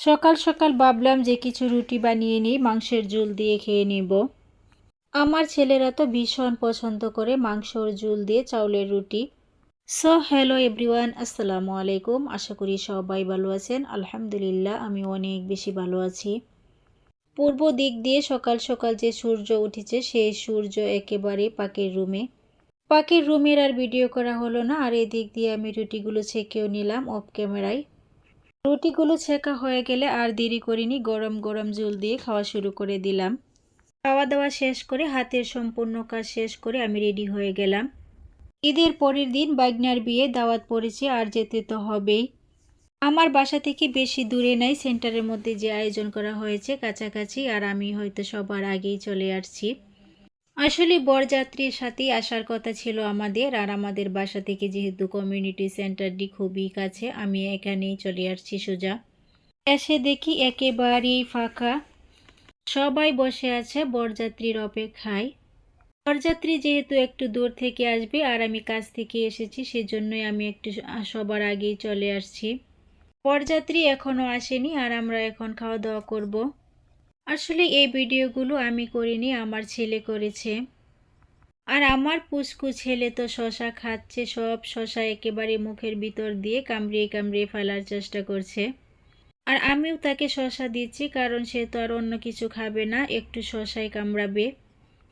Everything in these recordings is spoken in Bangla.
সকাল সকাল ভাবলাম যে কিছু রুটি বানিয়ে নিই, মাংসের ঝোল দিয়ে খেয়ে নেব। আমার ছেলেরা তো ভীষণ পছন্দ করে মাংসর ঝোল দিয়ে চাউলের রুটি। হ্যালো এভরিওয়ান, আসসালামু আলাইকুম। আশা করি সবাই ভালো আছেন। আলহামদুলিল্লাহ, আমি অনেক বেশি ভালো আছি। পূর্ব দিক দিয়ে সকাল সকাল যে সূর্য উঠেছে, সেই সূর্য একেবারে পাকের রুমের আর ভিডিও করা হলো না। আর এদিক দিয়ে আমি রুটিগুলো ছেঁকেও নিলাম অফ ক্যামেরায়। রুটিগুলো ছেঁকা হয়ে গেলে আর দেরি করিনি, গরম গরম ঝোল দিয়ে খাওয়া শুরু করে দিলাম। খাওয়া দাওয়া শেষ করে হাতের সম্পূর্ণ কাজ শেষ করে আমি রেডি হয়ে গেলাম। ঈদের পরের দিন বাইগনার বিয়ে, দাওয়াত পড়েছে আর যেতে তো হবেই। আমার বাসা থেকে বেশি দূরে নাই, সেন্টারের মধ্যে যে আয়োজন করা হয়েছে কাছাকাছি, আর আমি হয়তো সবার আগেই চলে আসছি। আসলে বরযাত্রীর সাথেই আসার কথা ছিল আমাদের, আর আমাদের বাসা থেকে যেহেতু কমিউনিটি সেন্টারটি খুবই কাছে, আমি এখানেই চলে আসছি সোজা। এসে দেখি একেবারেই ফাঁকা, সবাই বসে আছে বরযাত্রীর অপেক্ষায়। বরযাত্রী যেহেতু একটু দূর থেকে আসবে আর আমি কাছ থেকে এসেছি, সেজন্যই আমি একটু সবার আগেই চলে আসছি। বরযাত্রী এখনো আসেনি আর আমরা এখন খাওয়া দাওয়া করব। আসলে এই ভিডিওগুলো আমি করিনি, আমার ছেলে করেছে। আর আমার পুচকু ছেলে তো শশা খাচ্ছে, সব শশা একেবারে মুখের ভিতর দিয়ে কামড়িয়ে কামড়িয়ে ফেলার চেষ্টা করছে। আর আমিও তাকে শশা দিচ্ছি, কারণ সে তো আর অন্য কিছু খাবে না, একটু শশাই কামড়াবে।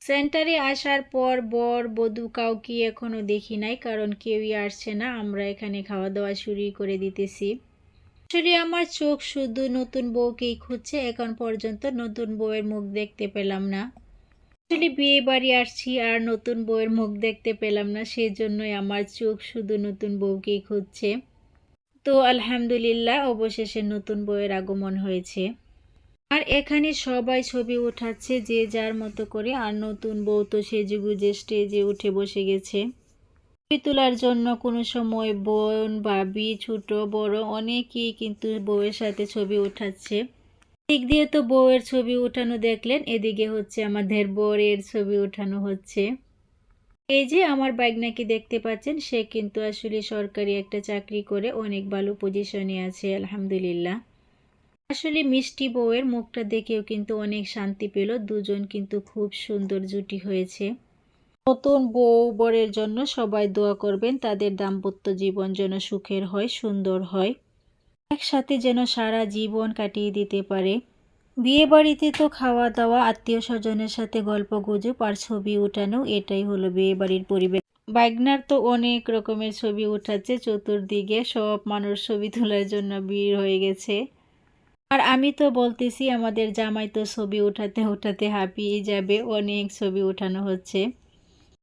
সেন্টারে আসার পর বর বধূ কাউকে এখনো দেখি নাই, কারণ কেউই আসছে না। আমরা এখানে খাওয়া দাওয়া শুরু করে দিতেছি। আসলে আমার চোখ শুধু নতুন বউকেই খুঁজছে, এখন পর্যন্ত নতুন বউয়ের মুখ দেখতে পেলাম না। আসলে বিয়ে বাড়ি আসছি আর নতুন বউয়ের মুখ দেখতে পেলাম না, সেজন্যই আমার চোখ শুধু নতুন বউকেই খুঁজছে। তো আলহামদুলিল্লাহ, অবশেষে নতুন বউয়ের আগমন হয়েছে। আর এখানে সবাই ছবি উঠাচ্ছে যে যার মতো করে, আর নতুন বউ তো সেজেগুজে স্টেজে উঠে বসে গেছে ছবি তোলার জন্য। কোনো সময় বোন ভাবি ছোট বড় অনেকেই কিন্তু বউয়ের সাথে ছবি উঠাচ্ছে। দিক দিয়ে তো বউয়ের ছবি উঠানো দেখলেন, এদিকে হচ্ছে আমাদের বরের ছবি উঠানো হচ্ছে। এই যে আমার বাইগনাকে দেখতে পাচ্ছেন, সে কিন্তু আসলে সরকারি একটা চাকরি করে অনেক ভালো পজিশনে আছে আলহামদুলিল্লাহ। আসলে মিষ্টি বউয়ের মুখটা দেখেও কিন্তু অনেক শান্তি পেল, দুজন কিন্তু খুব সুন্দর জুটি হয়েছে। নতুন বউ বরের জন্য সবাই দোয়া করবেন, তাদের দাম্পত্য জীবন যেন সুখের হয়, সুন্দর হয়, একসাথে যেন সারা জীবন কাটিয়ে দিতে পারে। বিয়ে বাড়িতে তো খাওয়া দাওয়া, আত্মীয় স্বজনের সাথে গল্প গুজব আর ছবি উঠানো, এটাই হলো বিয়ে বাড়ির পরিবেশ। বাইগনার তো অনেক রকমের ছবি উঠাচ্ছে, চতুর্দিকে সব মানুষ ছবি তোলার জন্য ভিড় হয়ে গেছে। আর আমি তো বলতেছি আমাদের জামাই তো ছবি উঠাতে উঠাতে হাঁপিয়ে যাবে, অনেক ছবি উঠানো হচ্ছে।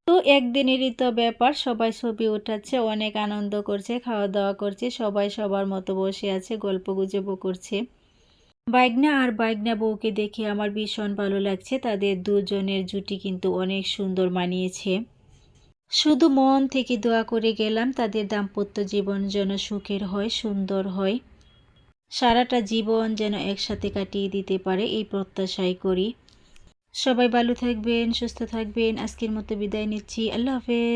তো একদিনেরই তো ব্যাপার, সবাই ছবি উঠাচ্ছে, অনেক আনন্দ করছে, খাওয়া দাওয়া করছে, সবাই সবার মতো বসে আছে, গল্প গুজবও করছে। বাইগনা আর বাইগনা বউকে দেখে আমার ভীষণ ভালো লাগছে, তাদের দুজনের জুটি কিন্তু অনেক সুন্দর মানিয়েছে। শুধু মন থেকে দোয়া করে গেলাম তাদের দাম্পত্য জীবন যেন সুখের হয়, সুন্দর হয়, সারাটা জীবন যেন একসাথে কাটিয়ে দিতে পারে, এই প্রত্যাশাই করি। সবাই ভালো থাকবেন, সুস্থ থাকবেন। আজকের মতো বিদায় নিচ্ছি। আল্লাহ হাফেজ।